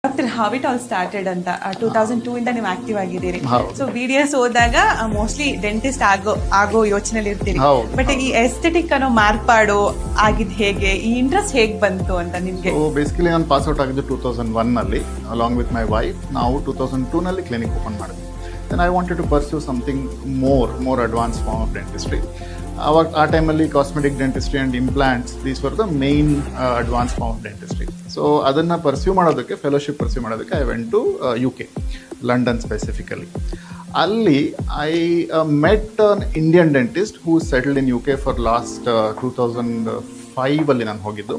Doctor how it all started ಅಂತ 2002 ಇಂದ ನೀವು ಆಕ್ಟಿವ್ ಆಗಿದ್ದೀರಿ. ಹೌದು. ಸೊ BDS ಹೋದಾಗ ಮೋಸ್ಟ್ಲಿ ಡೆಂಟಿಸ್ಟ್ ಆಗೋ ಯೋಚನೆಲಿ ಇರ್ತೀರಿ. ಹೌದು, ಬಟ್ ಈ ಎಸ್ಥೆಟಿಕ್ ಅನ್ನೋ ಮಾರ್ಪಾಡು ಆಗಿದ್ ಹೇಗೆ, ಈ ಇಂಟ್ರೆಸ್ಟ್ ಹೇಗ್ ಬಂತು ಅಂತ ನಿಮ್ಗೆ? ಸೊ ಬೇಸಿಕಲಿ ನಾನು ಪಾಸ್ಔಟ್ ಆಗಿದ್ದು 2001 ನಲ್ಲಿ ಅಲಾಂಗ್ ವಿತ್ ಮೈ ವೈಫ್. ನಾವು 2002 ನಲ್ಲಿ ಕ್ಲಿನಿಕ್ ಓಪನ್ ಮಾಡಿದ್ವಿ. Then I wanted to pursue something more advance form of dentistry. ಅವಾಗ ಆ ಟೈಮಲ್ಲಿ cosmetic dentistry and implants these were the main advance form of dentistry. So ಅದನ್ನು pursue ಮಾಡೋದಕ್ಕೆ, fellowship pursue ಮಾಡೋದಕ್ಕೆ I went to UK, London specifically. ಅಲ್ಲಿ I met an Indian dentist who settled in UK for last 2005 ಅಲ್ಲಿ ನಾನು ಹೋಗಿದ್ದು.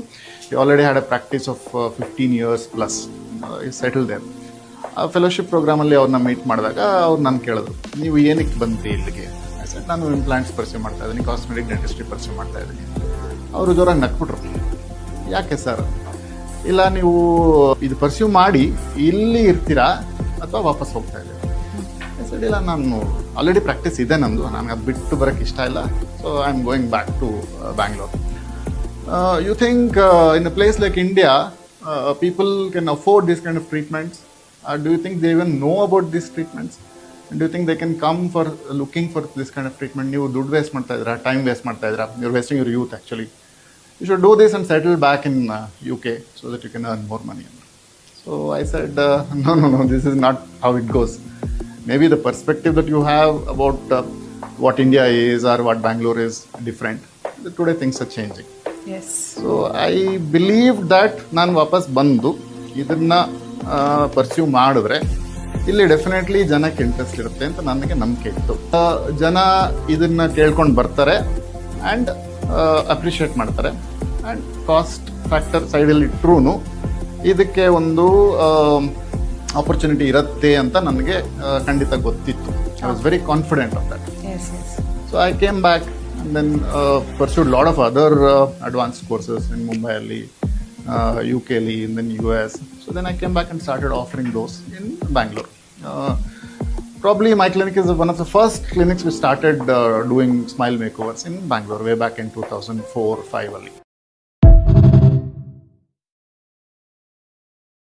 ಈ already had a practice of 15 years plus settle there. ಆ fellowship ಪ್ರೋಗ್ರಾಮಲ್ಲಿ ಅವ್ರನ್ನ ಮೀಟ್ ಮಾಡಿದಾಗ ಅವ್ರು ನಾನು ಕೇಳಿದ್ರು, ನೀವು ಏನಕ್ಕೆ ಬಂದ್ರಿ ಇಲ್ಲಿಗೆ? ನಾನು ಇಂಪ್ಲಾಂಟ್ಸ್ ಪರ್ಸ್ಯೂ ಮಾಡ್ತಾ ಇದ್ದೀನಿ, ಕಾಸ್ಮೆಟಿಕ್ ಡೆಂಟಿಸ್ಟ್ರಿ ಪರ್ಸ್ಯೂ ಮಾಡ್ತಾ ಇದ್ದೀನಿ. ಅವರು ಜೋರಾಗಿ ನಕ್ಬಿಟ್ರು. ಯಾಕೆ ಸರ್? ಇಲ್ಲ, ನೀವು ಇದು ಪರ್ಸ್ಯೂ ಮಾಡಿ ಇಲ್ಲಿ ಇರ್ತೀರಾ ಅಥವಾ ವಾಪಸ್ ಹೋಗ್ತಾ ಇದ್ದೀರಾ? ಸರ್ ಇಲ್ಲ, ನಾನು ಆಲ್ರೆಡಿ ಪ್ರಾಕ್ಟೀಸ್ ಇದೆ ನಂದು, ನನಗೆ ಅದು ಬಿಟ್ಟು ಬರೋಕ್ಕೆ ಇಷ್ಟ ಇಲ್ಲ. So I am going back to Bangalore. You think in a place like India people can afford this kind of treatments? Do you think they even know about these treatments? And do you think they can come for looking for this kind of treatment? You ದುಡ್ಡು waste ಮಾಡ್ತಾ ಇದ್ದೀರಾ, time waste ಮಾಡ್ತಾ ಇದ್ದೀರಾ, you're wasting your youth actually. You should do this and settle back in UK so that you can earn more money. So I said, no, this is not how it goes. Maybe the perspective that you have about what India is or what Bangalore is different. Today things are changing. Yes. So I believe that ನಾನು ವಾಪಸ್ ಬಂದು ಇದನ್ನು pursue ಮಾಡಿದ್ರೆ ಇಲ್ಲಿ definitely ಜನಕ್ಕೆ interest ಇರುತ್ತೆ ಅಂತ ನನಗೆ ನಂಬಿಕೆ ಇತ್ತು. ಜನ ಇದನ್ನ ಕೇಳ್ಕೊಂಡು ಬರ್ತಾರೆ ಆ್ಯಂಡ್ ಅಪ್ರಿಷಿಯೇಟ್ ಮಾಡ್ತಾರೆ. ಆ್ಯಂಡ್ ಕಾಸ್ಟ್ ಫ್ಯಾಕ್ಟರ್ ಸೈಡಲ್ಲಿ ಟ್ರೂನು ಇದಕ್ಕೆ ಒಂದು ಆಪರ್ಚುನಿಟಿ ಇರುತ್ತೆ ಅಂತ ನನಗೆ ಖಂಡಿತ ಗೊತ್ತಿತ್ತು. I was very confident of that. So I came back and then pursued lot of other advanced courses in ಮುಂಬೈಯಲ್ಲಿ, UK, and then US. So then I came back and started offering those in Bangalore. Probably my clinic is one of the first clinics we started doing smile makeovers in Bangalore way back in 2004-05 ali.